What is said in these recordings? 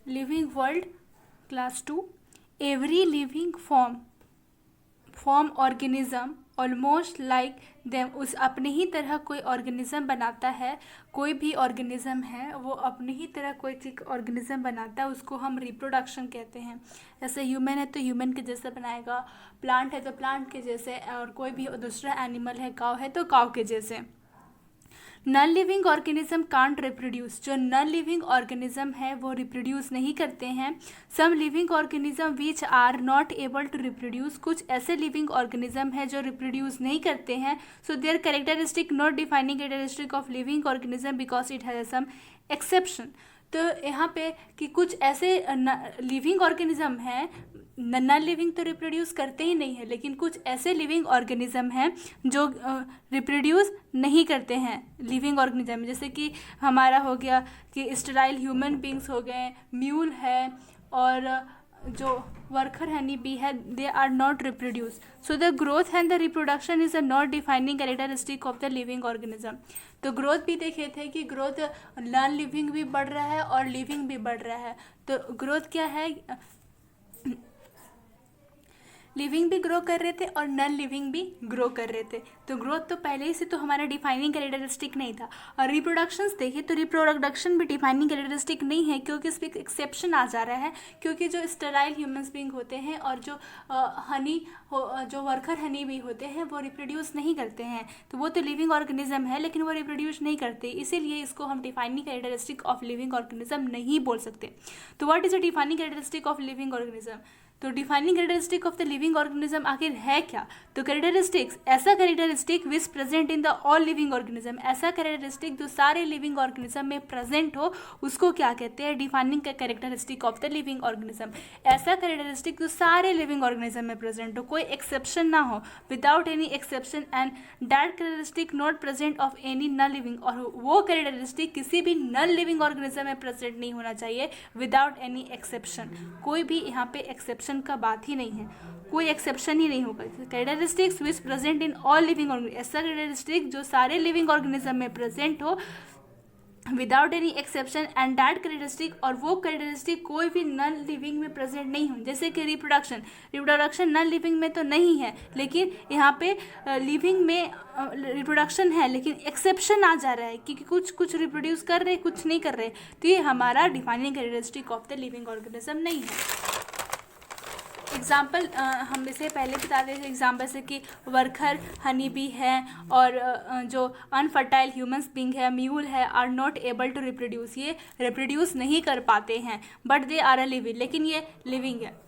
Living world class 2। Every living form organism almost like them, उस अपने ही तरह कोई ऑर्गेनिज्म बनाता है। कोई भी ऑर्गेनिज्म है वो अपने ही तरह कोई चीज ऑर्गेनिज्म बनाता है, उसको हम रिप्रोडक्शन कहते हैं। जैसे ह्यूमन है तो ह्यूमन के जैसे बनाएगा, प्लांट है तो प्लांट के जैसे, और कोई भी दूसरा एनिमल है, काव है तो काव के जैसे। Non living organism can't reproduce, जो नॉन लिविंग ऑर्गेनिज्म है वो रिप्रोड्यूस नहीं करते हैं। Some living organism which are not able to reproduce, कुछ ऐसे लिविंग ऑर्गेनिज्म है जो रिप्रोड्यूस नहीं करते हैं। So their characteristic not defining characteristic of living organism because it has some exception. तो यहाँ पे कि कुछ ऐसे लिविंग ऑर्गेनिज्म हैं, नॉन लिविंग तो रिप्रोड्यूस करते ही नहीं है, लेकिन कुछ ऐसे लिविंग ऑर्गेनिज्म हैं जो रिप्रोड्यूस नहीं करते हैं लिविंग ऑर्गेनिज्म। जैसे कि हमारा हो गया कि स्टेराइल ह्यूमन बींग्स हो गए, म्यूल है, और जो वर्कर हनी बी है, they are not reproduce. So the growth and the reproduction is a not defining characteristic of the living organism. तो ग्रोथ भी देखे थे कि ग्रोथ नॉन लिविंग भी बढ़ रहा है और लिविंग भी बढ़ रहा है। तो ग्रोथ क्या है, लिविंग भी ग्रो कर रहे थे और नॉन लिविंग भी ग्रो कर रहे थे। तो ग्रोथ तो पहले ही से तो हमारा डिफाइनिंग कैरेक्टरिस्टिक नहीं था। और रिप्रोडक्शंस देखिए तो रिप्रोडक्शन भी डिफाइनिंग कैरेक्टरिस्टिक नहीं है, क्योंकि इस पर एक्सेप्शन आ जा रहा है। क्योंकि जो स्टेराइल ह्यूमन्स बीइंग होते हैं और जो जो वर्कर हनी भी होते हैं वो रिप्रोड्यूस नहीं करते हैं। तो वो तो लिविंग ऑर्गेनिज्म है लेकिन वो रिप्रोड्यूस नहीं करते, इसीलिए इसको हम defining characteristic of living organism नहीं बोल सकते। तो what is the defining characteristic of living organism? तो defining characteristic of the living organism आखिर है क्या? तो कैरेक्टरिस्टिक्स, ऐसा characteristic which present in the all living organism, ऐसा कैरेक्टरिस्टिक जो सारे लिविंग ऑर्गेनिज्म में प्रेजेंट हो, उसको क्या कहते हैं? Defining characteristic of the living organism. ऐसा कैरेक्टरिस्टिक जो सारे लिविंग ऑर्गेनिज्म में प्रेजेंट हो, कोई एक्सेप्शन ना हो, without any exception, and that characteristic not present of any non living, और वो कैरेक्टरिस्टिक किसी भी नॉन लिविंग ऑर्गेनिज्म में प्रेजेंट नहीं होना चाहिए विदाउट एनी एक्सेप्शन। कोई भी यहाँ पे एक्सेप्शन का बात ही नहीं है, कोई एक्सेप्शन ही नहीं होगा। Characteristics which present in all living organism, ऐसा कैरेक्टरिस्टिक जो सारे लिविंग ऑर्गेनिज्म में प्रेजेंट हो without any exception, and that characteristic, और वो कैरेक्टरिस्टिक कोई भी नॉन लिविंग में प्रेजेंट नहीं हो। जैसे कि रिप्रोडक्शन नॉन लिविंग में तो नहीं है, लेकिन यहाँ पे लिविंग में रिप्रोडक्शन है, लेकिन एक्सेप्शन आ जा रहा है कि कुछ रिप्रोड्यूस कर रहे, कुछ नहीं कर रहे। तो ये हमारा defining characteristic of the living organism नहीं है। एग्जाम्पल हम इसे पहले बता रहे थे, एग्जाम्पल से कि वर्कर हनी बी है और जो अनफर्टाइल ह्यूमंस बींग है, म्यूल है, are not able to reproduce, ये रिप्रोड्यूस नहीं कर पाते हैं, but they are a living, लेकिन ये लिविंग है।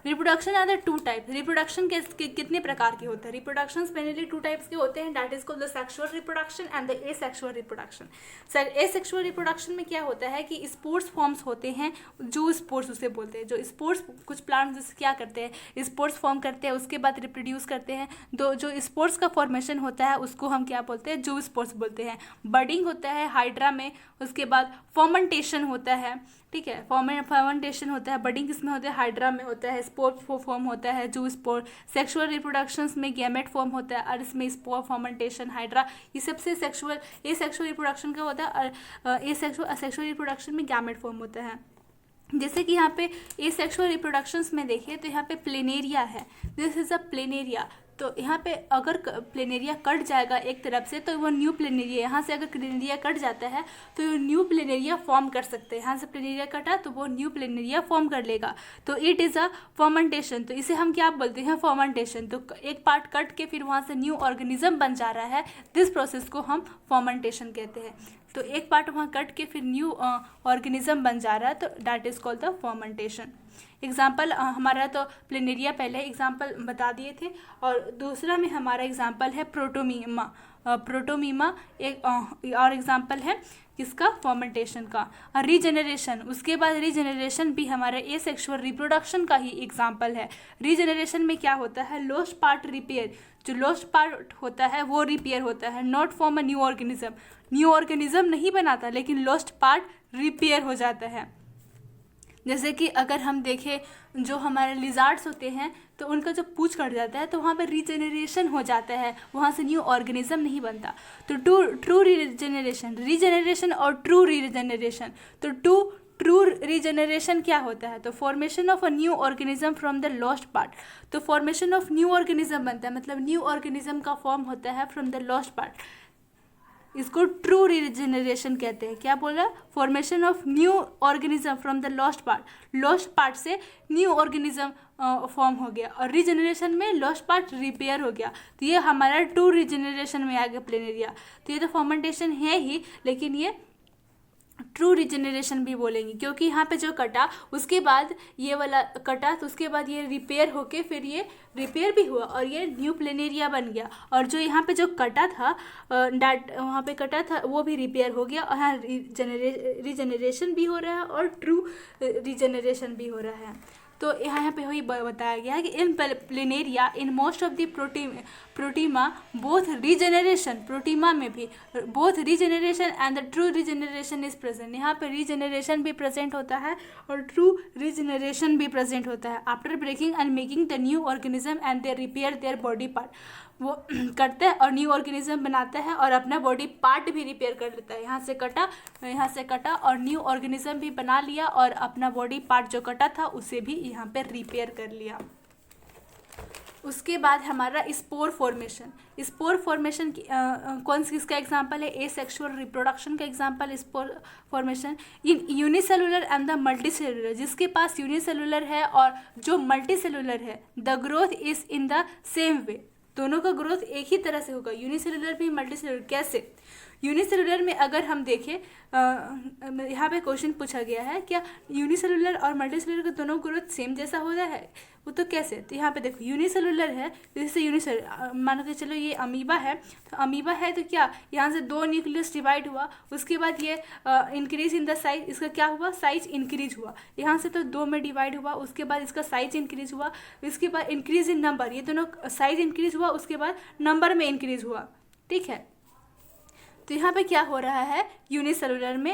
Reproduction are the two type, reproduction के कितने प्रकार के होते हैं? रिप्रोडक्शन मेनली टू टाइप्स के होते हैं, that is called the sexual reproduction and the asexual reproduction. Asexual reproduction में क्या होता है कि स्पोर्स फॉर्म्स होते हैं, जो स्पोर्स उसे बोलते हैं, जो स्पोर्स, कुछ प्लांट्स क्या करते हैं, स्पोर्स फॉर्म करते हैं, उसके बाद रिप्रोड्यूस करते हैं। जो स्पोर्स का फॉर्मेशन होता है उसको हम क्या बोलते हैं? जू स्पोर्स बोलते हैं। बडिंग होता है हाइड्रा में, उसके बाद फर्मेंटेशन होता है, ठीक है, फर्मेंटेशन होता है, बडिंग किसमें होता है? हाइड्रा में होता है। स्पोर फॉर्म होता है जू स्पोर। सेक्सुअल रिप्रोडक्शंस में गैमेट फॉर्म होता है, और इसमें स्पोर, फर्मेंटेशन, हाइड्रा, ये सबसे सेक्सुअल रिप्रोडक्शन का होता है। और असेक्सुअल रिप्रोडक्शन में गैमेट फॉर्म होता है। जैसे कि यहाँ पे एसेक्सुअल रिप्रोडक्शंस में देखिए तो यहाँ पे प्लेनेरिया है, दिस इज अ प्लेनेरिया। तो यहाँ पे अगर प्लेनेरिया कट जाएगा एक तरफ से तो वो न्यू प्लेनेरिया, यहाँ से अगर प्लेनेरिया कट जाता है तो वो न्यू प्लेनेरिया फॉर्म कर सकते हैं। यहाँ से प्लेनेरिया कटा तो वो न्यू प्लेनेरिया फॉर्म कर लेगा, तो इट इज़ अ फर्मेंटेशन। तो इसे हम क्या बोलते हैं? फर्मेंटेशन। तो एक पार्ट कट के फिर वहाँ से न्यू ऑर्गेनिज्म बन जा रहा है, दिस प्रोसेस को हम फर्मेंटेशन कहते हैं। तो एक पार्ट वहाँ कट के फिर न्यू ऑर्गेनिज्म बन जा रहा है, तो that is called the fermentation. Example हमारा तो प्लेनेरिया पहले एग्जाम्पल बता दिए थे, और दूसरा में हमारा एग्जाम्पल है प्रोटोमीमा। प्रोटोमीमा एक और एग्जाम्पल है किसका? फर्मेंटेशन का। रीजेनरेशन, उसके बाद रीजेनरेशन भी हमारे एसेक्सुअल रिप्रोडक्शन का ही एग्जाम्पल है। रीजेनरेशन में क्या होता है? लॉस्ट पार्ट रिपेयर, जो लॉस्ट पार्ट होता है वो रिपेयर होता है, not form a new organism. New organism नहीं बनाता, लेकिन लॉस्ट पार्ट रिपेयर हो जाता है। जैसे कि अगर हम देखें जो हमारे लिजार्ड्स होते हैं तो उनका जब पूंछ कट जाता है तो वहाँ पर रीजेनरेशन हो जाता है, वहाँ से न्यू ऑर्गेनिज्म नहीं बनता। तो ट्रू रीजेनरेशन और ट्रू रीजेनरेशन, तो ट्रू रीजनरेशन क्या होता है, तो formation of a new organism from the lost part. तो फॉर्मेशन ऑफ न्यू ऑर्गेनिज्म बनता है, मतलब न्यू ऑर्गेनिज्म का फॉर्म होता है फ्रॉम द लॉस्ट पार्ट, इसको ट्रू रीजनरेशन कहते हैं। क्या बोल रहा है, formation of new organism from the lost part से न्यू ऑर्गेनिज्म फॉर्म हो गया, और रीजनरेशन में लॉस्ट पार्ट रिपेयर हो गया, तो ये हमारा ट्रू रीजनरेशन में आ गया प्लेनेरिया। तो ये तो फर्मेंटेशन है ही, लेकिन ये ट्रू रिजनरेशन भी बोलेंगे, क्योंकि यहाँ पे जो कटा उसके बाद ये वाला कटा, तो उसके बाद ये रिपेयर होके फिर ये रिपेयर भी हुआ और ये न्यू प्लेनेरिया बन गया, और जो यहाँ पे जो कटा था वहाँ पे कटा था वो भी रिपेयर हो गया, और यहाँ रीजनरेशन भी हो रहा है और ट्रू रीजनरेशन भी हो रहा है। तो यहाँ पे वही बताया गया है कि in planaria in most of the प्रोटीमा बोथ रीजनरेशन, प्रोटीमा में भी both regeneration and the true regeneration is present. यहाँ पे रीजनरेशन भी प्रेजेंट होता है और ट्रू रीजनरेशन भी प्रेजेंट होता है। After breaking and making the new organism and they repair their body part, वो करता है और न्यू ऑर्गेनिज्म बनाता है और अपना बॉडी पार्ट भी रिपेयर कर लेता है। यहाँ से कटा और न्यू ऑर्गेनिज्म भी बना लिया और अपना बॉडी पार्ट जो कटा था उसे भी यहाँ पे रिपेयर कर लिया। उसके बाद हमारा स्पोर फॉर्मेशन कौन सी किसका एग्जांपल है, एसेक्सुअल रिप्रोडक्शन का example spore formation in unicellular and the multicellular. जिसके पास यूनिसेलुलर है और जो मल्टीसेलुलर है, the growth is in the same way, दोनों का ग्रोथ एक ही तरह से होगा, यूनिसेलुलर भी मल्टीसेलुलर। कैसे, यूनिसेलुलर में अगर हम देखें, यहाँ पे क्वेश्चन पूछा गया है क्या यूनिसेलुलर और मल्टीसेलुलर का दोनों ग्रोथ सेम जैसा होता है, वो तो कैसे, तो यहाँ पे देखो यूनिसेलुलर है, जैसे यूनिसेलुलर मान के चलो ये अमीबा है, तो अमीबा है तो क्या यहाँ से 2 न्यूक्लियस डिवाइड हुआ, उसके बाद ये इंक्रीज इन द साइज, इसका क्या हुआ, साइज इंक्रीज हुआ, यहाँ से तो 2 में डिवाइड हुआ, उसके बाद इसका साइज इंक्रीज हुआ, इसके बाद इंक्रीज इन नंबर, ये दोनों साइज इंक्रीज हुआ, उसके बाद नंबर में इंक्रीज हुआ, ठीक है। तो यहाँ पे क्या हो रहा है, यूनिसेलुलर में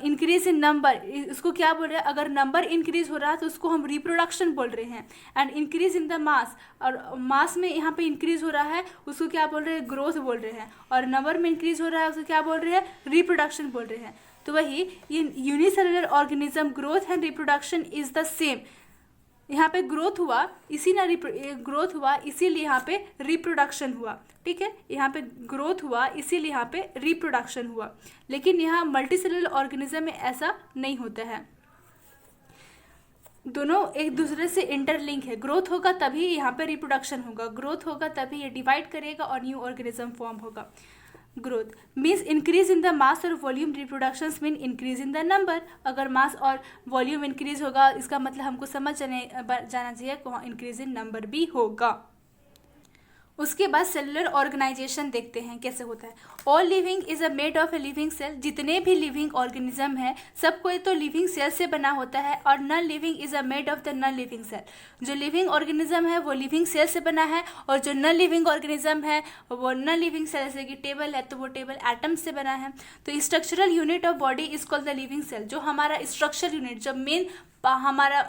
इंक्रीज इन नंबर, इसको क्या बोल रहे हैं, अगर नंबर इंक्रीज हो रहा है तो उसको हम रिप्रोडक्शन बोल रहे हैं। And increase in the mass, और मास में यहाँ पे इंक्रीज हो रहा है उसको क्या बोल रहे हैं, ग्रोथ बोल रहे हैं, और नंबर में इंक्रीज हो रहा है उसको क्या बोल रहे हैं, रिप्रोडक्शन बोल रहे हैं। तो वही unicellular organism growth and reproduction is the same. यहाँ पे ग्रोथ हुआ इसीलिए यहाँ पे रिप्रोडक्शन हुआ, ठीक है, यहाँ पे ग्रोथ हुआ इसीलिए यहाँ पे रिप्रोडक्शन हुआ, लेकिन यहाँ मल्टीसेलुलर ऑर्गेनिज्म में ऐसा नहीं होता है, दोनों एक दूसरे से इंटरलिंक है। ग्रोथ होगा तभी यहाँ पे रिप्रोडक्शन होगा, ग्रोथ होगा तभी ये डिवाइड करेगा और न्यू ऑर्गेनिज्म फॉर्म होगा। Growth means increase in the mass और volume, reproductions mean increase in the number. अगर मास और वॉल्यूम इंक्रीज होगा इसका मतलब हमको समझ जाना चाहिए इंक्रीज इन नंबर भी होगा। उसके बाद सेलुलर ऑर्गेनाइजेशन देखते हैं कैसे होता है। All living is a made of a living cell, जितने भी लिविंग ऑर्गेनिज्म है सब कोई तो लिविंग सेल से बना होता है, और non living is a made of the non living cell. जो लिविंग ऑर्गेनिज्म है वो लिविंग सेल से बना है, और जो नॉन लिविंग ऑर्गेनिज्म है वो नॉन लिविंग सेल, जैसे कि टेबल है तो वो टेबल एटम से बना है। तो structural unit of body is called the living cell. जो हमारा स्ट्रक्चरल यूनिट, जो मेन हमारा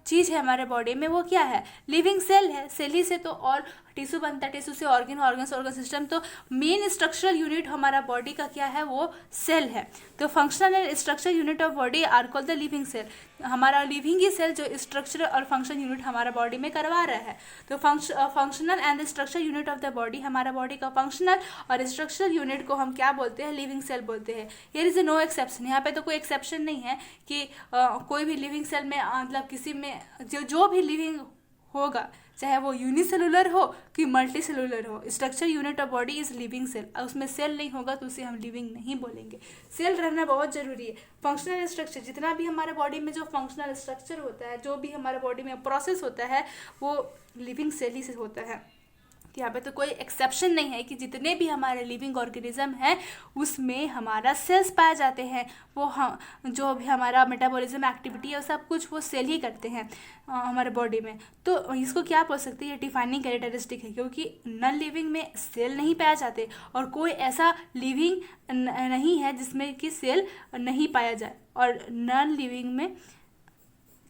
चीज़ है हमारे बॉडी में, वो क्या है, लिविंग सेल है। सेल ही से तो और टिश्यू बनता है, टिश्यू से ऑर्गन सिस्टम। तो मेन स्ट्रक्चरल यूनिट हमारा बॉडी का क्या है, वो सेल है। तो functional and structural unit of body are called the living cell. हमारा लिविंग ही सेल जो स्ट्रक्चर और फंक्शन यूनिट हमारा बॉडी में करवा रहा है। तो functional and structural unit of the body, हमारा बॉडी का फंक्शनल और स्ट्रक्चरल यूनिट को हम क्या बोलते हैं, लिविंग सेल बोलते हैं। हियर इज नो एक्सेप्शन, यहाँ पे तो कोई एक्सेप्शन नहीं है कि कोई भी लिविंग सेल में मतलब किसी में जो भी लिविंग होगा, चाहे वो यूनिसेलुलर हो कि मल्टीसेलुलर हो, structure unit of body is living cell. उसमें सेल नहीं होगा तो उसे हम लिविंग नहीं बोलेंगे। सेल रहना बहुत जरूरी है। फंक्शनल स्ट्रक्चर, जितना भी हमारे बॉडी में जो फंक्शनल स्ट्रक्चर होता है, जो भी हमारे बॉडी में प्रोसेस होता है, वो लिविंग सेल ही से होता है। यहाँ पे तो कोई एक्सेप्शन नहीं है कि जितने भी हमारे लिविंग ऑर्गेनिज्म हैं उसमें हमारा सेल्स पाए जाते हैं। वो जो भी हमारा मेटाबॉलिज्म एक्टिविटी है सब कुछ वो सेल ही करते हैं हमारे बॉडी में। तो इसको क्या बोल सकते हैं, ये डिफाइनिंग कैरेक्टरिस्टिक है, क्योंकि नॉन लिविंग में सेल नहीं पाए जाते और कोई ऐसा लिविंग नहीं है जिसमें कि सेल नहीं पाया जाए, और नॉन लिविंग में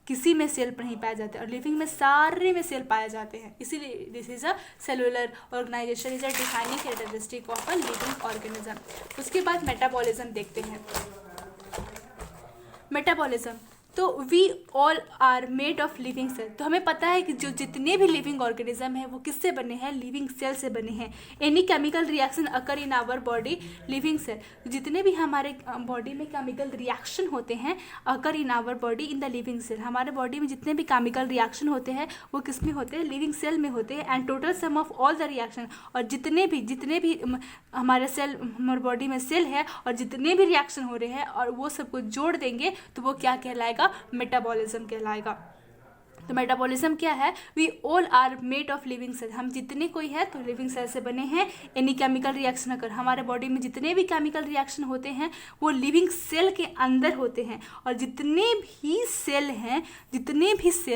किसी में सेल नहीं पाए जाते और लिविंग में सारे में सेल पाए जाते हैं। इसीलिए this is a cellular organisation is a defining characteristic of a living organism. उसके बाद मेटाबॉलिज्म देखते हैं। मेटाबॉलिज्म, तो we all are made of living cell. तो हमें पता है कि जो जितने भी लिविंग ऑर्गेनिज्म हैं वो किससे बने हैं, लिविंग सेल से बने हैं। Any chemical reaction occur in our body living cell, जितने भी हमारे बॉडी में केमिकल रिएक्शन होते हैं occur in our body in the living cell, हमारे बॉडी में जितने भी केमिकल रिएक्शन होते हैं वो किस में होते हैं, लिविंग सेल में होते हैं। And total sum of all the reaction, और जितने भी हमारे सेल, हमारे बॉडी में सेल है और जितने भी रिएक्शन हो रहे हैं और वो सबको जोड़ देंगे तो वो क्या कहलाएगा, मेटाबॉलिज्म कहलाएगा। तो मेटाबॉलिज्म क्या है, we all are made of living cell, हम जितने कोई है तो लिविंग सेल से बने हैं। एनी केमिकल रिएक्शन अगर, हमारे बॉडी में जितने भी केमिकल रिएक्शन होते हैं वो लिविंग सेल के अंदर होते हैं, और जितने भी सेल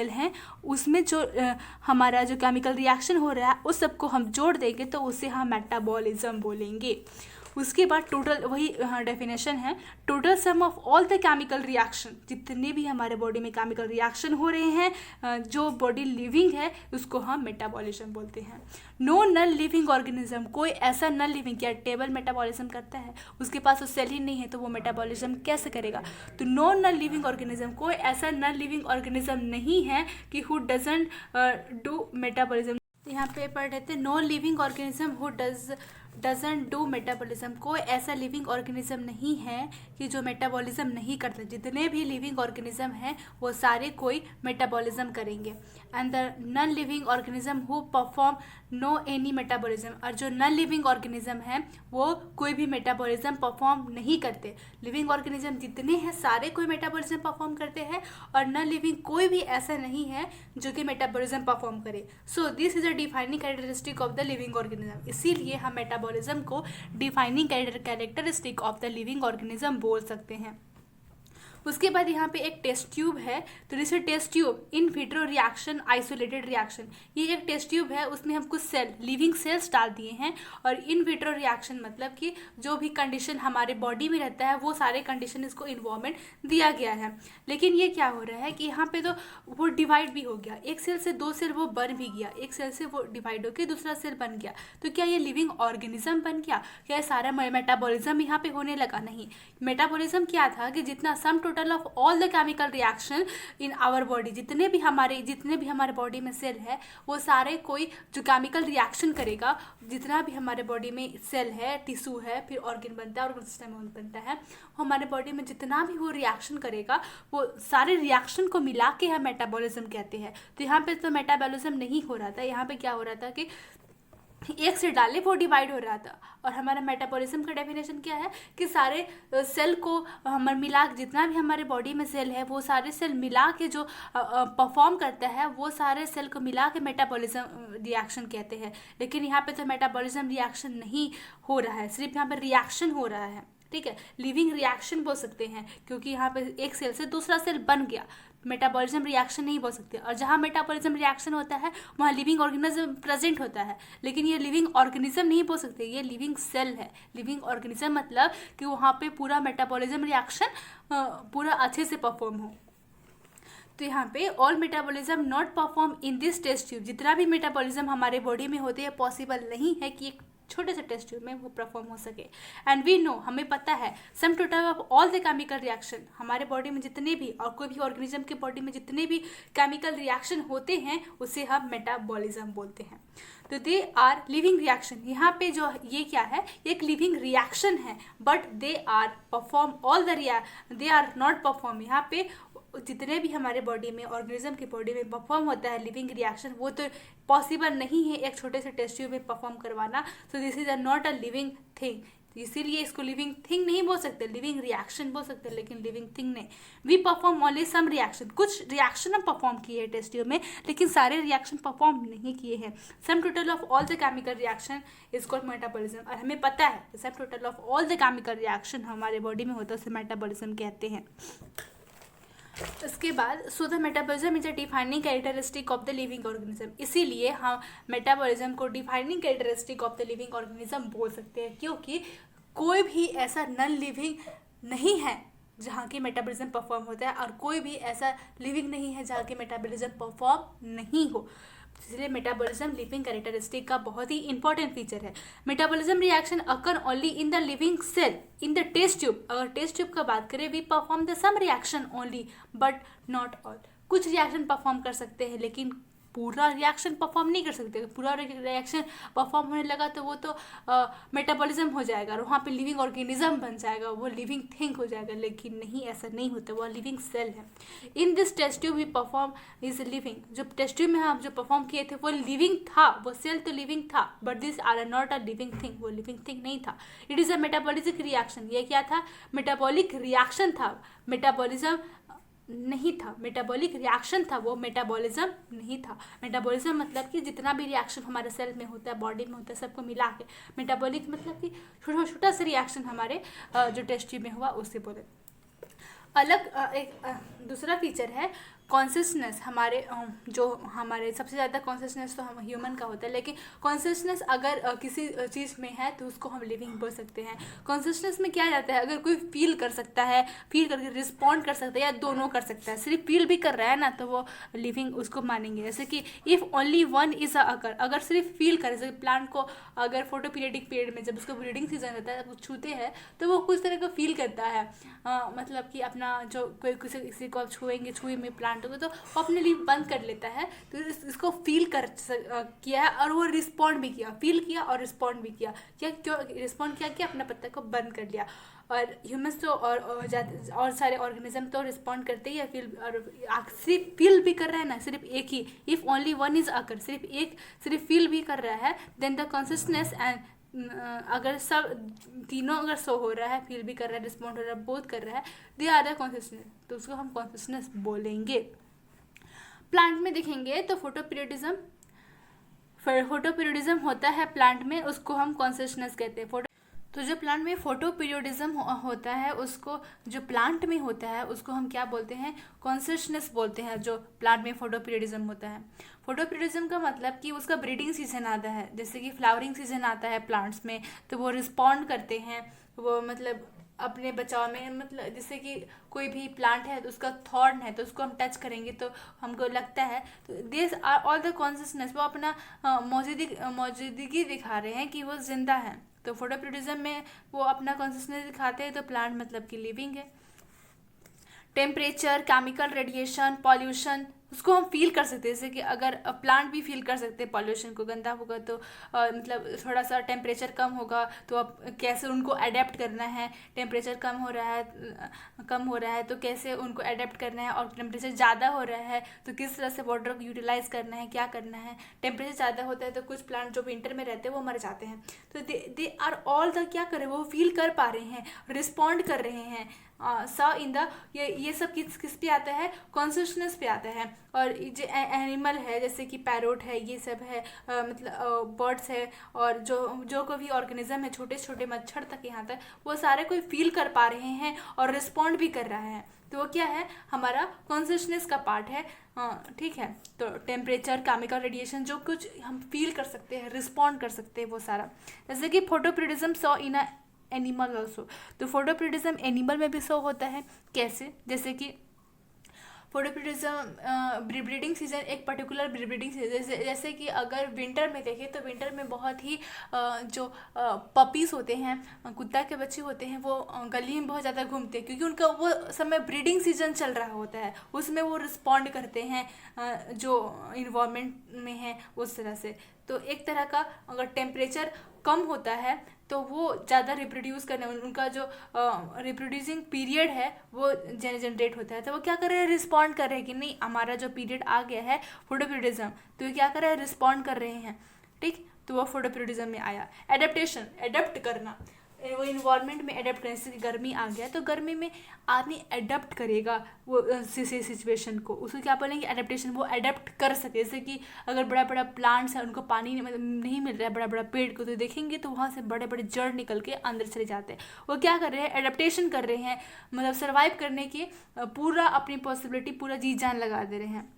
हैं उसमें जो हमारा जो केमिकल रिएक्शन हो रहा है उस सबको हम जोड़ देंगे तो उसे हम मेटाबॉलिज्म बोलेंगे। उसके बाद टोटल, वही डेफिनेशन है, total sum of all the chemical reaction, जितने भी हमारे बॉडी में केमिकल रिएक्शन हो रहे हैं जो बॉडी लिविंग है उसको हम मेटाबॉलिज्म बोलते हैं। नो नॉन लिविंग ऑर्गेनिज्म, कोई ऐसा नॉन लिविंग, क्या टेबल मेटाबॉलिज्म करता है, उसके पास वो सेल ही नहीं है तो वो मेटाबॉलिज्म कैसे करेगा। तो नो नॉन लिविंग ऑर्गेनिज्म, कोई ऐसा नॉन लिविंग ऑर्गेनिज्म नहीं है कि हु डजंट डू मेटाबॉलिज्म। यहाँ पे पढ़ रहे थे no living organism who doesn't do metabolism, कोई ऐसा लिविंग ऑर्गेनिज्म नहीं है कि जो मेटाबॉलिज्म नहीं करता। जितने भी लिविंग ऑर्गेनिज्म हैं वो सारे कोई मेटाबॉलिज्म करेंगे। And the non living organism who perform no any metabolism, और जो नॉन लिविंग ऑर्गेनिज्म है वो कोई भी मेटाबॉलिज्म परफॉर्म नहीं करते। लिविंग ऑर्गेनिज्म जितने हैं सारे कोई मेटाबॉलिज्म परफॉर्म करते हैं, और नॉन लिविंग कोई भी ऐसा नहीं है जो कि मेटाबॉलिज्म परफॉर्म करे। So this is a defining characteristic of the living organism, इसीलिए हम मेटाबॉलिज्म को defining characteristic of the living organism बोल सकते हैं। उसके बाद यहाँ पे एक टेस्ट ट्यूब है, तो जैसे test tube in vitro reaction isolated reaction, ये एक टेस्ट ट्यूब है, उसमें हम कुछ सेल, लिविंग सेल्स डाल दिए हैं, और इन विट्रो रिएक्शन मतलब कि जो भी कंडीशन हमारे बॉडी में रहता है वो सारे कंडीशन इसको इन्वायरमेंट दिया गया है। लेकिन ये क्या हो रहा है कि यहाँ पे तो वो डिवाइड भी हो गया, एक सेल से दो सेल वो बन भी गया, एक सेल से वो डिवाइड होकर दूसरा सेल बन गया, तो क्या ये लिविंग ऑर्गेनिज्म बन गया, क्या सारा मेटाबॉलिज्म यहाँ पे होने लगा? नहीं, मेटाबॉलिज्म क्या था कि जितना sum total of all the chemical reaction in our body, जितने भी हमारे बॉडी में सेल है वो सारे कोई जो केमिकल रिएक्शन करेगा, जितना भी हमारे बॉडी में सेल है, टिश्यू है, फिर ऑर्गन बनता है, ऑर्गन सिस्टम बनता है, हमारे बॉडी में जितना भी वो रिएक्शन करेगा वो सारे रिएक्शन को मिला के हम मेटाबॉलिज्म कहते हैं। तो यहाँ पे तो मेटाबॉलिज्म नहीं हो रहा था, यहाँ पे क्या हो रहा था कि एक से डाले वो डिवाइड हो रहा था। और हमारा मेटाबॉलिज्म का डेफिनेशन क्या है कि सारे सेल को हमारे मिला, जितना भी हमारे बॉडी में सेल है वो सारे सेल मिला के जो परफॉर्म करता है वो सारे सेल को मिला के मेटाबॉलिज्म रिएक्शन कहते हैं। लेकिन यहाँ पे तो मेटाबॉलिज्म रिएक्शन नहीं हो रहा है, सिर्फ यहाँ पे रिएक्शन हो रहा है, ठीक है, लिविंग रिएक्शन बोल सकते हैं, क्योंकि यहाँ पे एक सेल से दूसरा सेल बन गया, मेटाबॉलिज्म रिएक्शन नहीं बोल सकते। और जहाँ मेटाबॉलिज्म रिएक्शन होता है वहाँ लिविंग ऑर्गेनिज्म प्रेजेंट होता है, लेकिन ये लिविंग ऑर्गेनिज्म नहीं बोल सकते, ये लिविंग सेल है। लिविंग ऑर्गेनिज्म मतलब कि वहाँ पे पूरा मेटाबॉलिज्म रिएक्शन पूरा अच्छे से परफॉर्म हो। तो यहाँ पे all metabolism not perform in this test tube, जितना भी मेटाबॉलिज्म हमारे बॉडी में होते हैं पॉसिबल नहीं है कि एक छोटे से टेस्ट ट्यूब में वो परफॉर्म हो सके। एंड वी नो, हमें पता है, सम total of all the chemical reaction, हमारे बॉडी में जितने भी और कोई भी ऑर्गेनिज्म के बॉडी में जितने भी केमिकल रिएक्शन होते हैं उसे हम मेटाबॉलिज्म बोलते हैं। तो दे आर लिविंग रिएक्शन, यहाँ पे जो ये क्या है, एक लिविंग रिएक्शन है, but they are perform all the they are not perform, यहाँ पे जितने भी हमारे बॉडी में ऑर्गेनिज्म के बॉडी में परफॉर्म होता है लिविंग रिएक्शन वो तो पॉसिबल नहीं है एक छोटे से टेस्ट ट्यूब में परफॉर्म करवाना। So this is not a living thing, इसीलिए इसको लिविंग थिंग नहीं बोल सकते, लिविंग रिएक्शन बोल सकते हैं, लेकिन लिविंग थिंग नहीं। We perform only some reaction, कुछ रिएक्शन हम परफॉर्म किए हैं टेस्ट ट्यूब में, लेकिन सारे रिएक्शन परफॉर्म नहीं किए हैं। सम total of all the chemical reaction is called metabolism, और हमें पता है सम total of all the chemical reaction हमारे बॉडी में होता है उसे मेटाबॉलिज्म कहते हैं। इसके बाद so the metabolism is a defining characteristic of the living organism, इसीलिए हम मेटाबॉलिज्म को defining characteristic of the living organism बोल सकते हैं, क्योंकि कोई भी ऐसा नॉन लिविंग नहीं है जहाँ की मेटाबॉलिज्म परफॉर्म होता है, और कोई भी ऐसा लिविंग नहीं है जहाँ की मेटाबॉलिज्म परफॉर्म नहीं हो। इसलिए मेटाबॉलिज्म लिविंग कैरेक्टरिस्टिक का बहुत ही इंपॉर्टेंट फीचर है। Metabolism reaction occur only in the living cell in the test tube. अगर टेस्ट ट्यूब का बात करें, we perform the some reaction only but not all. कुछ रिएक्शन परफॉर्म कर सकते हैं लेकिन पूरा रिएक्शन परफॉर्म नहीं कर सकते। पूरा रिएक्शन परफॉर्म होने लगा तो वो तो मेटाबॉलिज्म हो जाएगा और वहाँ पे लिविंग ऑर्गेनिज्म बन जाएगा, वो लिविंग थिंग हो जाएगा। लेकिन नहीं, ऐसा नहीं होता, वो लिविंग सेल है। In this test tube we perform is living. जो टेस्ट ट्यूब में हम जो परफॉर्म किए थे वो लिविंग था, वो सेल तो लिविंग था, but this are not a living thing, वो लिविंग थिंग नहीं था। It is a metabolic reaction. ये क्या था? मेटाबॉलिक रिएक्शन था, मेटाबॉलिज्म नहीं था। मेटाबॉलिक रिएक्शन था, वो मेटाबॉलिज्म नहीं था। मेटाबॉलिज्म मतलब कि जितना भी रिएक्शन हमारे सेल में होता है, बॉडी में होता है, सबको मिला के। मेटाबॉलिक मतलब कि छोटा छोटा सा रिएक्शन हमारे जो टेस्ट ट्यूब में हुआ उससे बोले। अलग एक दूसरा फीचर है कॉन्सियसनेस। जो हमारे सबसे ज़्यादा कॉन्सियसनेस तो हम ह्यूमन का होता है, लेकिन कॉन्सियसनेस अगर किसी चीज़ में है तो उसको हम लिविंग बोल सकते हैं। कॉन्सियसनेस में क्या जाता है? अगर कोई फील कर सकता है, फील करके रिस्पॉन्ड कर सकता है, या दोनों कर सकता है, सिर्फ फील भी कर रहा है ना, तो वो लिविंग उसको मानेंगे। जैसे कि इफ़ ओनली वन इज़ अगर सिर्फ फील करे, जैसे प्लांट को अगर फोटो पीरियडिक पीरियड में जब उसको ब्रीडिंग सीजन रहता है, वो छूते हैं तो वो कुछ तरह का फील करता है। मतलब कि अपना जो कोई किसी को आप छुए में प्लांट हो तो वो अपने लिए बंद कर लेता है। तो इसको फील किया है और वो रिस्पॉन्ड भी किया, फील किया और रिस्पॉन्ड भी किया। क्यों रिस्पॉन्ड किया? कि अपना पत्ता को बंद कर लिया। और ह्यूमंस तो और सारे ऑर्गेनिज्म तो रिस्पॉन्ड करते ही है, फील और सिर्फ फील भी कर रहा है ना, सिर्फ एक ही। If only one is occur, सिर्फ फील भी कर रहा है, देन द कॉन्सियसनेस एंड अगर सब तीनों अगर सो हो रहा है, फील भी कर रहा है, रिस्पॉन्ड हो रहा है, बोथ कर रहा है, दे आर द कॉन्सियसनेस, तो उसको हम कॉन्सियसनेस बोलेंगे। प्लांट में देखेंगे तो फोटोपीरियडिज्म होता है प्लांट में, उसको हम कॉन्सियसनेस कहते हैं। तो जो प्लांट में फोटोपीरियडिज्म होता है, उसको जो प्लांट में होता है उसको हम क्या बोलते हैं? कॉन्सियसनेस बोलते हैं। जो प्लांट में फोटोपीरियडिज्म होता है, फोटोपीरियडिज्म का मतलब कि उसका ब्रीडिंग सीजन आता है, जैसे कि फ्लावरिंग सीजन आता है प्लांट्स में, तो वो रिस्पॉन्ड करते हैं, वो मतलब अपने बचाव में, मतलब जैसे कि कोई भी प्लांट है तो उसका थॉर्न है तो उसको हम टच करेंगे तो हमको लगता है, तो this are all the consciousness, वो अपना मौजूदगी दिखा रहे हैं कि वो जिंदा है। तो फोटोपीरियडिज्म में वो अपना कॉन्सियसनेस दिखाते हैं, तो प्लांट मतलब कि लिविंग है। टेम्परेचर, केमिकल रेडिएशन, पॉल्यूशन, उसको हम फील कर सकते हैं। जैसे कि अगर प्लांट भी फील कर सकते हैं पॉल्यूशन को, गंदा होगा तो मतलब थोड़ा सा टेम्परेचर कम होगा तो अब कैसे उनको अडेप्ट करना है, टेम्परेचर कम हो रहा है तो कैसे उनको अडेप्ट करना है, और टेम्परेचर ज़्यादा हो रहा है तो किस तरह से वाटर को यूटिलाइज करना है, क्या करना है। टेम्परेचर ज़्यादा होता है तो कुछ प्लांट जो विंटर में रहते हैं वो मर जाते हैं, तो दे आर ऑल द क्या कर रहे हैं, वो फील कर पा रहे हैं, रिस्पॉन्ड कर रहे हैं। ये सब किस पे आता है? कॉन्सियसनेस पे आता है। और जो एनिमल है जैसे कि पैरोट है, ये सब है, मतलब बर्ड्स है, और जो कोई भी ऑर्गेनिज्म है, छोटे छोटे मच्छर तक यहाँ तक, वो सारे कोई फील कर पा रहे हैं और रिस्पॉन्ड भी कर रहा है, तो वो क्या है? हमारा कॉन्सियसनेस का पार्ट है। ठीक है, तो टेम्परेचर, केमिकल रेडिएशन, जो कुछ हम फील कर सकते हैं, रिस्पॉन्ड कर सकते हैं, वो सारा। जैसे कि photoperiodism saw in a animal also, तो फोटोपीरियडिज्म एनिमल में भी शो होता है। कैसे? जैसे कि फोटोपीरियडिज्म ब्रीडिंग सीजन, एक पर्टिकुलर ब्रीडिंग सीजन, जैसे कि अगर विंटर में देखें तो विंटर में बहुत ही जो पपीज़ होते हैं, कुत्ता के बच्चे होते हैं, वो गली में बहुत ज़्यादा घूमते हैं, क्योंकि उनका वो समय ब्रीडिंग सीजन चल रहा होता है, उसमें वो रिस्पॉन्ड करते हैं जो इन्वायरमेंट में है उस तरह से। तो एक तरह का अगर टेम्परेचर कम होता है तो वो ज़्यादा रिप्रोड्यूस करने, उनका जो रिप्रोड्यूसिंग पीरियड है वो जनरेट होता है, तो वो क्या कर रहे हैं? रिस्पॉन्ड कर रहे हैं कि नहीं, हमारा जो पीरियड आ गया है फोटोपीरियडिज्म, तो ये क्या कर रहे हैं? रिस्पॉन्ड कर रहे हैं। ठीक, तो वो फोटोपीरियडिज्म में आया। एडेप्टेशन, एडेप्ट करना, वो इन्वायरमेंट में एडेप्ट करने से, गर्मी आ गया तो गर्मी में आदमी एडेप्ट करेगा वो सिचुएशन को, उसको क्या बोलेंगे? एडेप्टेशन। वो एडेप्ट कर सके, जैसे कि अगर बड़ा बड़ा प्लांट्स है, उनको पानी नहीं मिल रहा है बड़ा बड़ा पेड़ को, तो देखेंगे तो वहाँ से बड़े बड़े जड़ निकल के अंदर चले जाते हैं। वो क्या कर रहे हैं? एडेप्टेशन कर रहे हैं, मतलब सर्वाइव करने की पूरा अपनी पॉसिबिलिटी, पूरा जी जान लगा दे रहे हैं।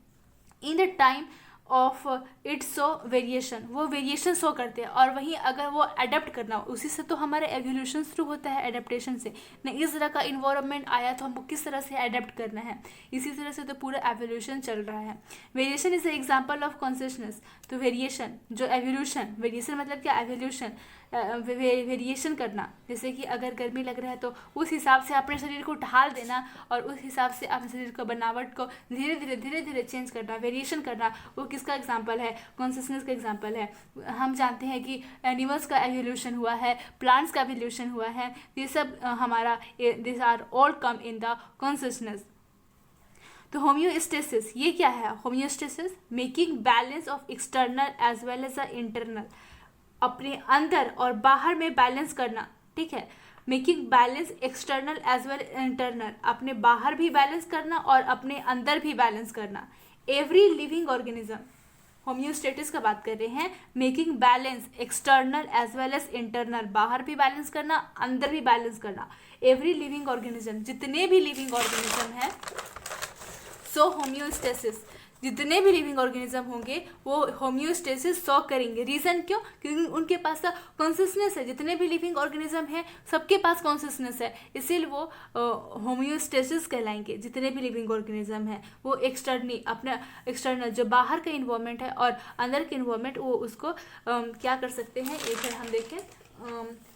In the time of it show variation, वो वेरिएशन शो करते हैं। और वहीं अगर वो अडेप्ट करना, उसी से तो हमारा एवोल्यूशन शुरू होता है, एडेप्टेशन से। नहीं इस तरह का इन्वायरमेंट आया तो हमको किस तरह से अडेप्ट करना है, इसी तरह से तो पूरा एवोल्यूशन चल रहा है। Variation is example of consciousness. तो वेरिएशन जो एवोल्यूशन, वेरिएशन मतलब क्या, एवोल्यूशन वेरिएशन करना। जैसे कि अगर गर्मी लग रहा है तो उस हिसाब से अपने शरीर को ढाल देना और उस हिसाब से अपने शरीर को बनावट को धीरे धीरे चेंज करना, वेरिएशन करना, वो किसका एग्जांपल है, कॉन्शियसनेस का एग्जांपल है। हम जानते हैं कि एनिमल्स का एवोल्यूशन हुआ है, प्लांट्स का एवोल्यूशन हुआ है, ये सब हमारा this are all come in the consciousness. तो होम्योस्टेसिस ये क्या है, homeostasis making balance of external as well as the internal, अपने अंदर और बाहर में बैलेंस करना, ठीक है। Making balance external as well internal, अपने बाहर भी बैलेंस करना और अपने अंदर भी बैलेंस करना। एवरी लिविंग ऑर्गेनिज्म, होम्योस्टेटिस का बात कर रहे हैं, making balance external as well as internal, बाहर भी बैलेंस करना, अंदर भी बैलेंस करना। एवरी लिविंग ऑर्गेनिज्म, जितने भी लिविंग ऑर्गेनिज्म है, सो होम्योस्टेसिस, जितने भी लिविंग ऑर्गेनिज्म होंगे वो होम्योस्टेसिस शो करेंगे। रीज़न क्यों, क्योंकि उनके पास कॉन्शियसनेस है। जितने भी लिविंग ऑर्गेनिज्म है सबके पास कॉन्शियसनेस है, इसीलिए वो होम्योस्टेसिस कहलाएंगे। जितने भी लिविंग ऑर्गेनिज्म है वो अपना एक्सटर्नल जो बाहर का इन्वायरमेंट है और अंदर के इन्वायरमेंट, वो उसको क्या कर सकते हैं। एक बार हम देखें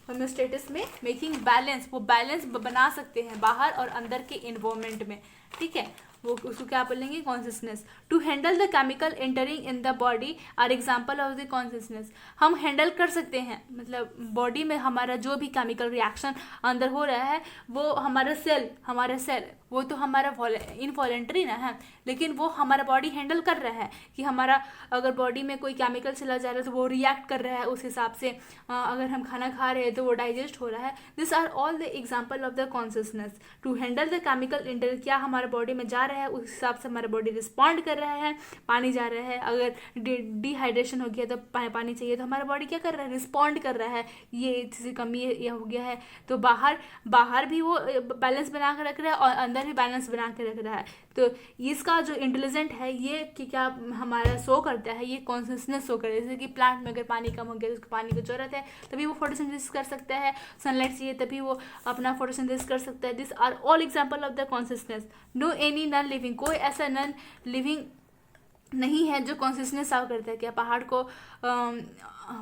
होम्योस्टेटिस में मेकिंग बैलेंस, वो बैलेंस बना सकते हैं बाहर और अंदर के इन्वायरमेंट में, ठीक है। वो उसको क्या बोलेंगे, consciousness. To handle the chemical entering in the body are example of the consciousness, हम हैंडल कर सकते हैं, मतलब बॉडी में हमारा जो भी केमिकल रिएक्शन अंदर हो रहा है, वो हमारा सेल वो तो हमारा इनवॉलेंट्री ना है, लेकिन वो हमारा बॉडी हैंडल कर रहा है कि हमारा अगर बॉडी में कोई केमिकल चला जा रहा है तो वो रिएक्ट कर रहा है उस हिसाब से। अगर हम खाना खा रहे हैं तो वो डाइजेस्ट हो रहा है। This are all the example of the consciousness. To handle the chemical enter, क्या हमारे बॉडी में जा रहा है उस हिसाब से हमारा बॉडी रिस्पॉन्ड कर रहा है। पानी जा रहा है, अगर डिहाइड्रेशन हो गया तो पानी चाहिए, तो हमारा बॉडी क्या कर रहा है, रिस्पॉन्ड कर रहा है। ये चीज़ कमी हो गया है तो बाहर भी वो बैलेंस बना कर रख रहा है और अंदर भी बैलेंस बना के रख रहा है। तो इसका जो इंटेलिजेंट है ये कि क्या हमारा शो करता है, ये कॉन्शियसनेस शो करता है। जैसे कि प्लांट में अगर पानी कम हो गया तो उसको पानी की जरूरत है, तभी वो फोटोसिंथेसिस कर सकता है। सनलाइट चाहिए तभी वो अपना फोटोसिंथेसिस कर सकता है। This are all example of the consciousness. No any non living, कोई ऐसा नॉन लिविंग नहीं है जो कॉन्शियसनेस सर्व करता है। क्या पहाड़ को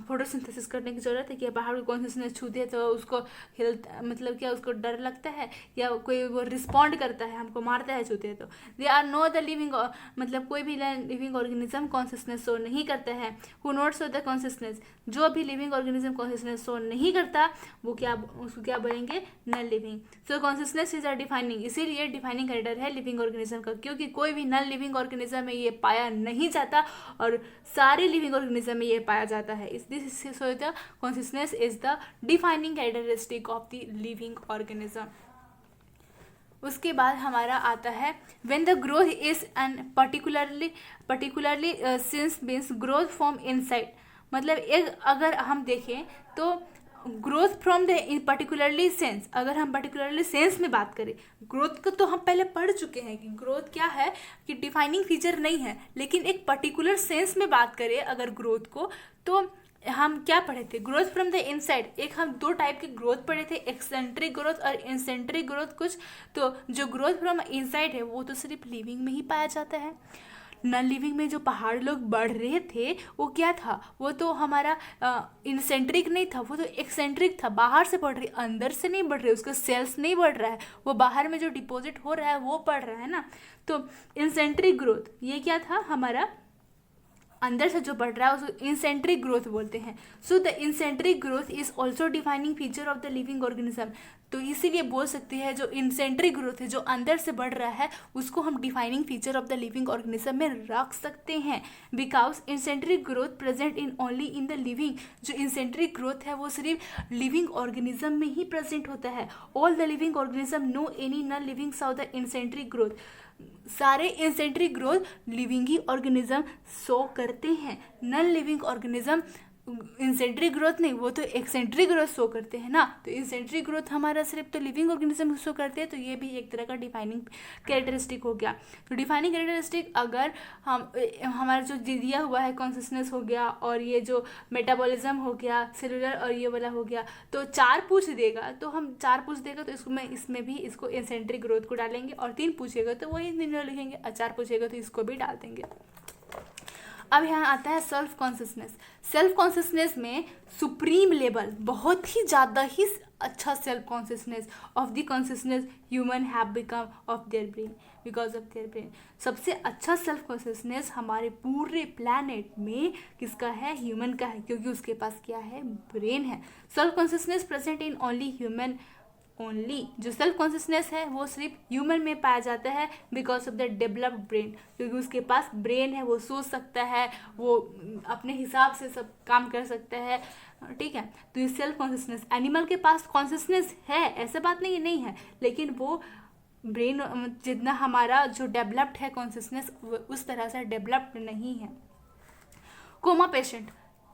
फोटोसिंथेसिस करने की ज़रूरत है, क्या पहाड़ को कॉन्शियसनेस छूते है तो उसको हिल, मतलब क्या उसको डर लगता है, या कोई वो रिस्पॉन्ड करता है, हमको मारता है छूते है तो। They are no the living, मतलब कोई भी लिविंग ऑर्गेनिज्म कॉन्शियसनेस शो नहीं करता है। Who not show the consciousness, जो भी लिविंग ऑर्गेनिज्म कॉन्शियसनेस शो नहीं करता वो उसको क्या बोलेंगे, non living. So consciousness is a defining, इसीलिए डिफाइनिंग कैरेक्टर है लिविंग ऑर्गेनिज्म का, क्योंकि कोई भी नॉन लिविंग ऑर्गेनिज्म में ये पाया नहीं जाता और सारे लिविंग ऑर्गेनिज्म में ये पाया जाता है। This so the consciousness is the defining characteristic of the living organism. उसके बाद हमारा आता है when the growth is an particularly since means growth from inside, मतलब एक अगर हम देखें तो growth from the particularly sense, अगर हम पर्टिकुलरली सेंस में बात करें, ग्रोथ को तो हम पहले पढ़ चुके हैं कि ग्रोथ क्या है, कि डिफाइनिंग फीचर नहीं है, लेकिन एक पर्टिकुलर सेंस में बात करें अगर ग्रोथ को, तो हम क्या पढ़े थे, ग्रोथ फ्रॉम द इनसाइड। एक हम दो टाइप के ग्रोथ पढ़े थे, एक्सेंट्रिक ग्रोथ और इंसेंट्रिक ग्रोथ कुछ। तो जो ग्रोथ फ्रॉम इनसाइड है वो तो सिर्फ लिविंग में ही पाया जाता है। नॉन लिविंग में जो पहाड़ लोग बढ़ रहे थे वो क्या था, वो तो हमारा इंसेंट्रिक नहीं था, वो तो एक्सेंट्रिक था, बाहर से बढ़ रही, अंदर से नहीं बढ़ रही, उसका सेल्स नहीं बढ़ रहा है, वो बाहर में जो डिपॉजिट हो रहा है वो बढ़ रहा है ना। तो इंसेंट्रिक ग्रोथ ये क्या था, हमारा अंदर से जो बढ़ रहा है उसको इंसेंट्रिक ग्रोथ बोलते हैं। सो द इंसेंट्रिक growth is also defining feature of the living organism. तो इसीलिए बोल सकते हैं जो इंसेंट्रिक ग्रोथ है, जो अंदर से बढ़ रहा है, उसको हम defining feature of the living organism में रख सकते हैं। बिकॉज इंसेंट्रिक growth present in only in the living, जो इंसेंट्रिक ग्रोथ है वो सिर्फ लिविंग ऑर्गेनिज्म में ही प्रेजेंट होता है। All the living organism no any non living so the इंसेंट्रिक ग्रोथ, सारे इंसेंट्रिक ग्रोथ लिविंग ही ऑर्गेनिज्म शो करते हैं। नॉन लिविंग ऑर्गेनिज्म इंसेंट्रिक ग्रोथ नहीं, वो तो एक्सेंट्रिक ग्रोथ शो करते हैं ना। तो इंसेंट्रिक ग्रोथ हमारा सिर्फ तो लिविंग ऑर्गेनिज्म शो करते हैं, तो ये भी एक तरह का डिफाइनिंग कैरेक्टरिस्टिक हो गया। तो डिफाइनिंग कैरेक्टरिस्टिक अगर हम हमारा जो दिया हुआ है कॉन्सियसनेस हो गया, और ये जो मेटाबॉलिज्म हो गया, सेलुलर और ये वाला हो गया, तो 4 पूछ देगा, तो हम 4 पूछ देगा तो इसमें भी इसको इंसेंट्रिक ग्रोथ को डालेंगे, और 3 पूछेगा तो वही तीनों लिखेंगे, और 4 पूछेगा तो इसको भी डाल देंगे। अब यहाँ आता है सेल्फ कॉन्शियसनेस। सेल्फ कॉन्शियसनेस में सुप्रीम लेवल, बहुत ही ज़्यादा ही अच्छा self consciousness of the consciousness human have become of their brain, because of their brain. सबसे अच्छा सेल्फ कॉन्शियसनेस हमारे पूरे प्लैनेट में किसका है? ह्यूमन का है, क्योंकि उसके पास क्या है? ब्रेन है। Self consciousness present in only human only. जो सेल्फ कॉन्शियसनेस है वो सिर्फ ह्यूमन में पाया जाता है because of the developed brain, क्योंकि उसके पास ब्रेन है, वो सोच सकता है, वो अपने हिसाब से सब काम कर सकता है, ठीक है। तो ये सेल्फ कॉन्शियसनेस, एनिमल के पास कॉन्शियसनेस है, ऐसा बात नहीं है, लेकिन वो ब्रेन जितना हमारा जो डेवलप्ड है कॉन्शियसनेस उस तरह से डेवलप्ड नहीं है। कोमा पेशेंट,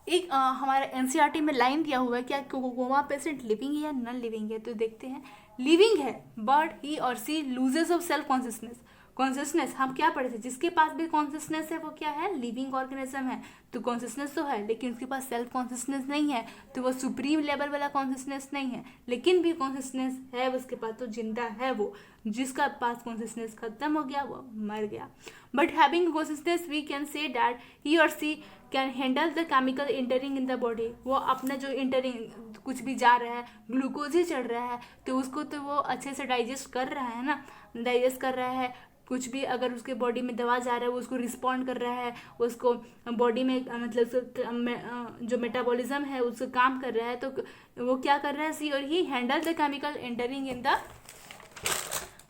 एक हमारा एनसीईआरटी में लाइन दिया हुआ है, क्या कोमा पेशेंट लिविंग है या नॉन लिविंग है? तो देखते हैं, लिविंग है but he or she loses of self consciousness. Consciousness हम क्या पढ़े थे, जिसके पास भी कॉन्शियसनेस है वो क्या है? लिविंग ऑर्गेनिज्म है। तो कॉन्शियसनेस तो है लेकिन उसके पास सेल्फ कॉन्शियसनेस नहीं है, तो वो सुप्रीम लेवल वाला कॉन्शियसनेस नहीं है, लेकिन भी कॉन्शियसनेस है उसके पास, तो जिंदा है वो। जिसका पास कॉन्शियसनेस खत्म हो गया वो मर गया। But having consciousness we can say that he or she can handle the chemical entering in the body. वो अपना जो इंटरिंग कुछ भी जा रहा है, ग्लूकोज ही चढ़ रहा है, तो उसको तो वो अच्छे से डाइजेस्ट कर रहा है ना, डाइजेस्ट कर रहा है। कुछ भी अगर उसके बॉडी में दवा जा रहा है वो उसको रिस्पॉन्ड कर रहा है, उसको बॉडी में मतलब जो मेटाबॉलिज्म है उसको काम कर रहा है, तो वो क्या कर रहा है? सी और he handle the chemical entering in the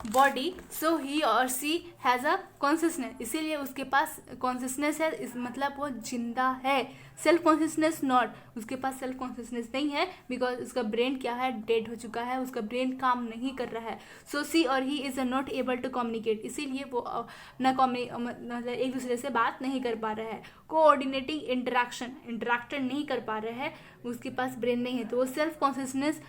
body, so he or she has a consciousness, इसीलिए उसके पास कॉन्शियसनेस है, इस मतलब वो जिंदा है। सेल्फ कॉन्शियसनेस नॉट, उसके पास सेल्फ कॉन्शियसनेस नहीं है बिकॉज उसका ब्रेन क्या है? डेड हो चुका है, उसका ब्रेन काम नहीं कर रहा है। सो सी और he is not able to communicate, इसीलिए वो मतलब एक दूसरे से बात नहीं कर पा रहा है। कोऑर्डिनेटिंग इंटरेक्शन नहीं कर पा रहा है, उसके पास ब्रेन नहीं है, तो वो सेल्फ कॉन्शियसनेस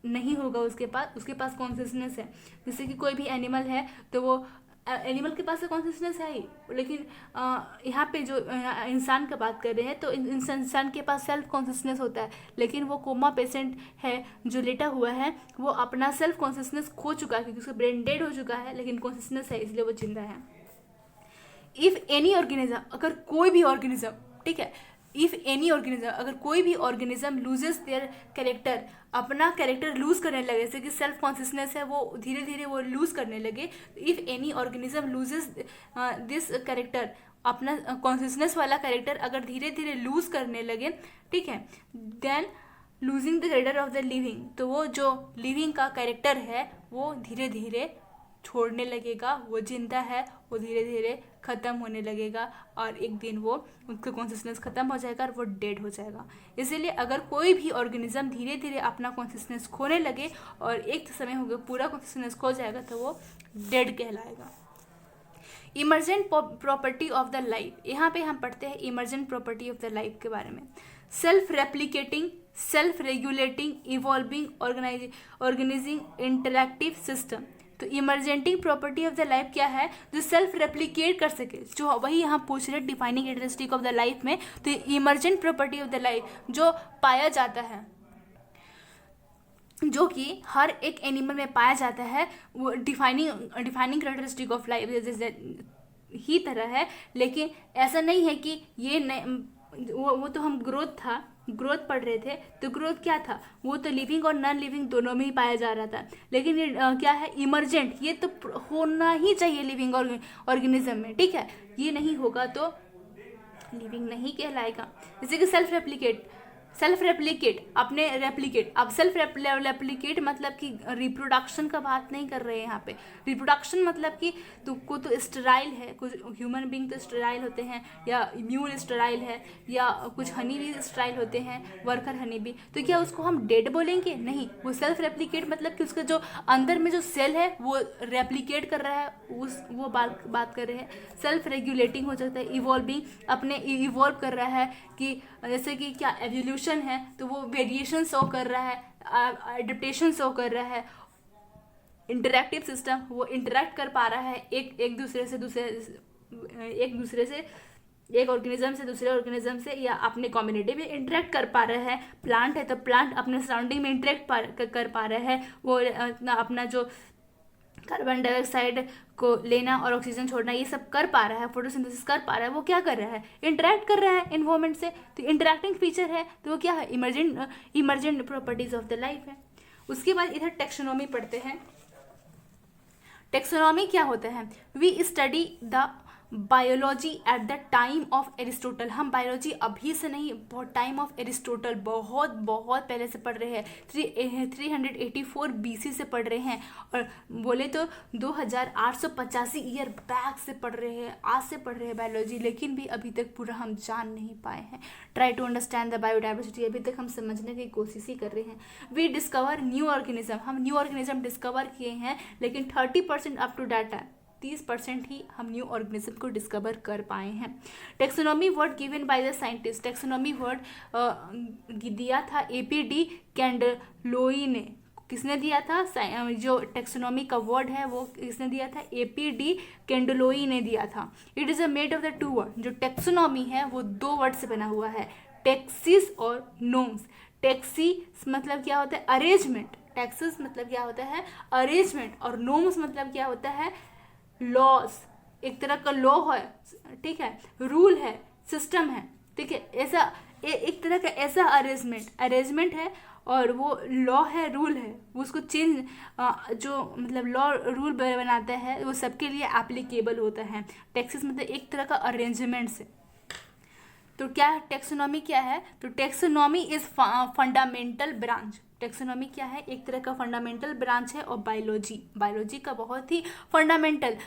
नहीं होगा उसके पास कॉन्शियसनेस है। जैसे कि कोई भी एनिमल है तो वो एनिमल के पास तो कॉन्शियसनेस है ही, लेकिन यहाँ पे जो इंसान का बात कर रहे हैं तो इंसान के पास सेल्फ कॉन्शियसनेस होता है, लेकिन वो कोमा पेशेंट है जो लेटा हुआ है, वो अपना सेल्फ कॉन्शियसनेस खो चुका है क्योंकि उसका ब्रेन डेड हो चुका है, लेकिन कॉन्शियसनेस है इसलिए वो जिंदा है। इफ़ एनी ऑर्गेनिज्म, अगर कोई भी ऑर्गेनिज्म, ठीक है, इफ़ एनी ऑर्गेनिज्म, अगर कोई भी ऑर्गेनिज्म लूजेस देयर कैरेक्टर, अपना कैरेक्टर लूज करने लगे, जैसे कि सेल्फ कॉन्शियसनेस है वो धीरे धीरे वो लूज करने लगे, if any organism loses this character, अपना कॉन्शियसनेस वाला कैरेक्टर अगर धीरे धीरे लूज करने लगे, ठीक है, then losing the character of the living, तो वो जो लिविंग का कैरेक्टर है वो धीरे धीरे छोड़ने लगेगा, वो जिंदा है, वो धीरे धीरे ख़त्म होने लगेगा, और एक दिन वो उसका कॉन्शियसनेस ख़त्म हो जाएगा और वो डेड हो जाएगा। इसीलिए अगर कोई भी ऑर्गेनिज्म धीरे धीरे अपना कॉन्शियसनेस खोने लगे और एक समय हो गया पूरा कॉन्शियसनेस खो जाएगा तो वो डेड कहलाएगा। Emergent property of the life, यहाँ पे हम पढ़ते हैं emergent property of the life के बारे में। Self replicating, self regulating, evolving, organising, interactive system. तो emergenting property of the life क्या है? जो सेल्फ रेप्लिकेट कर सके, जो वही यहाँ पूछ रहे defining characteristic of the life में। तो emergent property of the life जो पाया जाता है, जो कि हर एक एनिमल में पाया जाता है, वो डिफाइनिंग कैरेक्टरिस्टिक ऑफ लाइफ जैसे ही तरह है, लेकिन ऐसा नहीं है कि ये वो तो हम ग्रोथ पढ़ रहे थे, तो ग्रोथ क्या था? वो तो लिविंग और नॉन लिविंग दोनों में ही पाया जा रहा था, लेकिन ये क्या है? इमरजेंट, ये तो होना ही चाहिए लिविंग ऑर्गेनिज्म में, ठीक है, ये नहीं होगा तो लिविंग नहीं कहलाएगा। जैसे कि सेल्फ सेल्फ रेप्लिकेट, अपने रेप्लिकेट। अब सेल्फ रेप्लिकेट मतलब कि रिप्रोडक्शन का बात नहीं कर रहे हैं यहाँ पे। रिप्रोडक्शन मतलब कि तुमको तो स्टेराइल है, कुछ ह्यूमन बींग तो स्टेराइल होते हैं, या इम्यून स्टेराइल है, या कुछ हनी भी स्टेराइल होते हैं, वर्कर हनी भी, तो क्या उसको हम डेड बोलेंगे? नहीं। वो सेल्फ रेप्लिकेट मतलब कि उसका जो अंदर में जो सेल है वो रेप्लिकेट कर रहा है, वो बात कर रहे हैं। सेल्फ रेगुलेटिंग हो जाता है, इवॉल्विंग, अपने इवॉल्व कर रहा है, कि जैसे कि क्या एवोल्यूशन है तो वो वेरिएशन शो कर रहा है, एडेप्टेशन शो कर रहा है। इंटरैक्टिव सिस्टम, वो इंटरैक्ट कर पा रहा है एक दूसरे से, एक ऑर्गेनिज्म से दूसरे ऑर्गेनिज्म से, या अपने कम्युनिटी में इंटरेक्ट कर पा रहा है। प्लांट है तो प्लांट अपने सराउंडिंग में इंटरेक्ट कर पा रहा है, वो अपना जो कार्बन डाइऑक्साइड को लेना और ऑक्सीजन छोड़ना ये सब कर पा रहा है, फोटोसिंथेसिस कर पा रहा है। वो क्या कर रहा है? इंटरेक्ट कर रहा है एनवायरमेंट से। तो इंटरेक्टिंग फीचर है, तो वो क्या है? Emergent properties of the life है। उसके बाद इधर टेक्सोनॉमी पढ़ते हैं। टेक्सोनॉमी क्या होता है? We study the biology at the time of Aristotle. हम बायोलॉजी अभी से नहीं, बहुत टाइम ऑफ एरिस्टोटल, बहुत पहले से पढ़ रहे हैं। 384 BC से पढ़ रहे हैं, और बोले तो 2885 ईयर बैक से पढ़ रहे हैं, आज से पढ़ रहे हैं बायोलॉजी, लेकिन भी अभी तक पूरा हम जान नहीं पाए हैं। Try to understand the biodiversity, अभी तक हम समझने की कोशिश ही कर रहे हैं। वी डिस्कवर न्यू ऑर्गेनिज्म, हम न्यू ऑर्गेनिज्म डिस्कवर किए हैं, लेकिन 30% अप टू डाटा, 30% ही हम न्यू ऑर्गेनिज्म को डिस्कवर कर पाए हैं। Taxonomy word given by the scientist, taxonomy word दिया था APD कैंडलोई ने। किसने दिया था? जो टेक्सोनॉमी का वर्ड है वो किसने दिया था? APD कैंडलोई ने दिया था। It is a made of the 2 word. जो टेक्सोनॉमी है वो 2 वर्ड से बना हुआ है, टेक्सिस और नोम्स। टेक्सी मतलब क्या होता है? अरेंजमेंट। टेक्सिस मतलब क्या होता है? अरेंजमेंट। और नोम्स मतलब क्या होता है? लॉज, एक तरह का लॉ है, ठीक है, रूल है, सिस्टम है, ठीक है, ऐसा एक तरह का ऐसा अरेंजमेंट है, और वो लॉ है, रूल है, उसको चेंज, जो मतलब लॉ रूल बनाता है वो सबके लिए एप्लीकेबल होता है। टेक्सिस मतलब एक तरह का अरेंजमेंट से। तो क्या टेक्सोनॉमी क्या है? तो taxonomy is fundamental branch. Taxonomy क्या है? एक तरह का फंडामेंटल ब्रांच है। और बायोलॉजी का बहुत ही फंडामेंटल,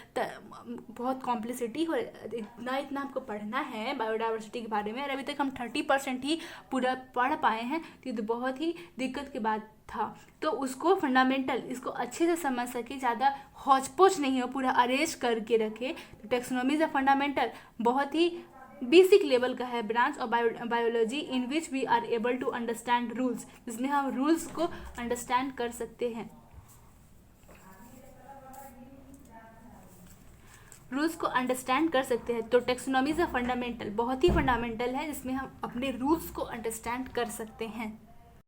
बहुत कॉम्प्लिसिटी हो, इतना आपको पढ़ना है बायोडाइवर्सिटी के बारे में, और अभी तक हम 30% ही पूरा पढ़ पाए हैं, तो ये तो बहुत ही दिक्कत की बात था। तो उसको फंडामेंटल, इसको अच्छे से समझ सके, ज़्यादा हौच-पौच नहीं हो, पूरा अरेंज करके रखे। तो टेक्सोनॉमी इज अ फंडामेंटल, बहुत ही बेसिक लेवल का है branch of biology, in which we are able to understand rules, जिसमें हम रूल्स को अंडरस्टैंड कर सकते हैं, तो टेक्सोनॉमी इज अ फंडामेंटल, बहुत ही फंडामेंटल है, जिसमें हम अपने रूल्स को अंडरस्टैंड कर सकते हैं।